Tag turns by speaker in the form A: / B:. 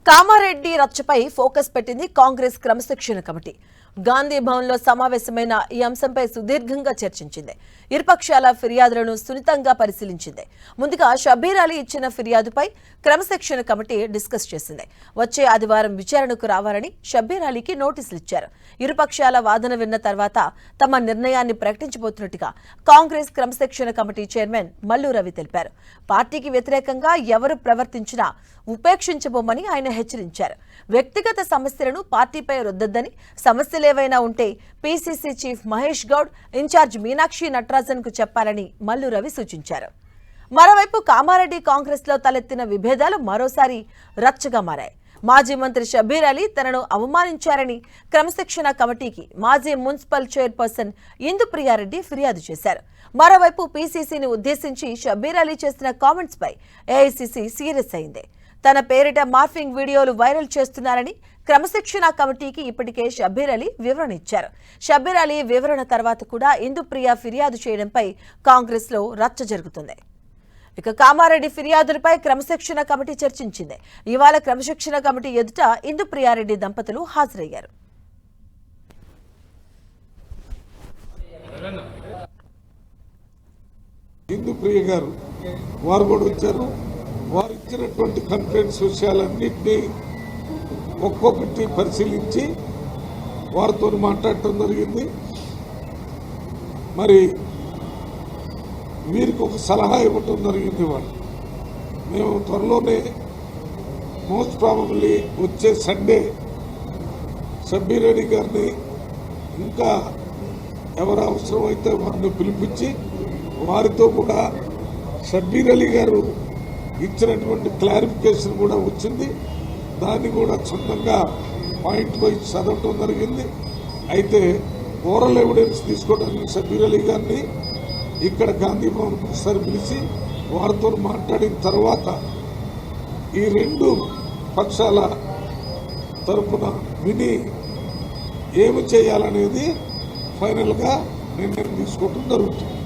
A: Kamareddy రచ్చపై focus పెట్టింది కాంగ్రెస్ క్రమశిక్షణ committee. Gandhi భవన్లో సమావేశమైన ఈ అంశంపై సుదీర్ఘంగా చర్చించింది. ఇరుపక్షాల ఫిర్యాదులను సున్నితంగా పరిశీలించింది. ముందుగా షబ్బీర్ అలీ ఇచ్చిన ఫిర్యాదుపై క్రమశిక్షణ కమిటీ డిస్కస్ చేసింది. వచ్చే ఆదివారం విచారణకు రావాలని షబ్బీర్ అలీకి నోటీసులు ఇచ్చారు. ఇరుపక్షాల వాదన విన్న తర్వాత తమ నిర్ణయాన్ని ప్రకటించబోతున్నట్టుగా కాంగ్రెస్ క్రమశిక్షణ కమిటీ చైర్మన్ మల్లు రవి తెలిపారు. పార్టీకి వ్యతిరేకంగా ఎవరు ప్రవర్తించినా ఉపేక్షించబోమని ఆయన హెచ్చరించారు. వ్యక్తిగత సమస్యలను పార్టీపై రుద్దొద్దని, సమస్యలేవైనా ఉంటే PCC chief Mahesh Goud, incharge Meenakshi Natarajan కు చెప్పాలని మల్లు రవి సూచించారు. మరోవైపు కామారెడ్డి కాంగ్రెస్ లో తలెత్తిన విభేదాలు మరోసారి రచ్చగా మారాయి. మాజీ మంత్రి షబ్బీర్ అలీ తనను అవమానించారని క్రమశిక్షణ కమిటీకి మాజీ మున్సిపల్ చైర్పర్సన్ ఇందుప్రియారెడ్డి ఫిర్యాదు చేశారు. మరోవైపు పీసీసీని ఉద్దేశించి షబ్బీర్ అలీ చేసిన కామెంట్స్ పై ఏఐసీసీ సీరియస్ అయింది. తన పేరిట మార్ఫింగ్ వీడియోలు వైరల్ చేస్తున్నారని క్రమశిక్షణ కమిటీకి ఇప్పటికే షబ్బీర్ అలీ వివరణ ఇచ్చారు. షబ్బీర్ అలీ వివరణ తర్వాత కూడా ఇందుప్రియ ఫిర్యాదు చేయడంపై కాంగ్రెస్ లో రచ్చ జరుగుతుంది. ఇక కామారెడ్డి ఫిర్యాదులపై క్రమశిక్షణ కమిటీ చర్చించింది. ఇవాళ క్రమశిక్షణ కమిటీ ఎదుట ఇందుప్రియారెడ్డి దంపతులు హాజరయ్యారు.
B: ఇందుప్రియ గారు వారు కూడా వచ్చారు. వారు ఇచ్చినటువంటి కంప్లైంట్స్ విషయాలన్నింటినీ ఒక్కొక్కటి పరిశీలించి వారితో మాట్లాడటం జరిగింది. మరి వీరికి ఒక సలహా ఇవ్వటం జరిగింది. వాళ్ళు మేము త్వరలోనే మోస్ట్ ప్రాబబ్లీ వచ్చే సండే షబ్బీర్ అలీ గారిని ఇంకా ఎవరు అవసరమైతే వారిని పిలిపించి వారితో కూడా షబ్బీర్ అలీ గారు ఇచ్చినటువంటి క్లారిఫికేషన్ కూడా వచ్చింది. దాన్ని కూడా క్షుణ్ణంగా పాయింట్ వైజ్ చదవటం జరిగింది. అయితే ఓరల్ ఎవిడెన్స్ తీసుకోవడానికి షబ్బీర్ అలీ గారిని ఇక్కడ గాంధీ భవన్ ఒకసారి పిలిచి వారితో మాట్లాడిన తర్వాత ఈ రెండు పక్షాల తరఫున విని ఏమి చేయాలనేది ఫైనల్గా నిర్ణయం తీసుకోవటం జరుగుతుంది.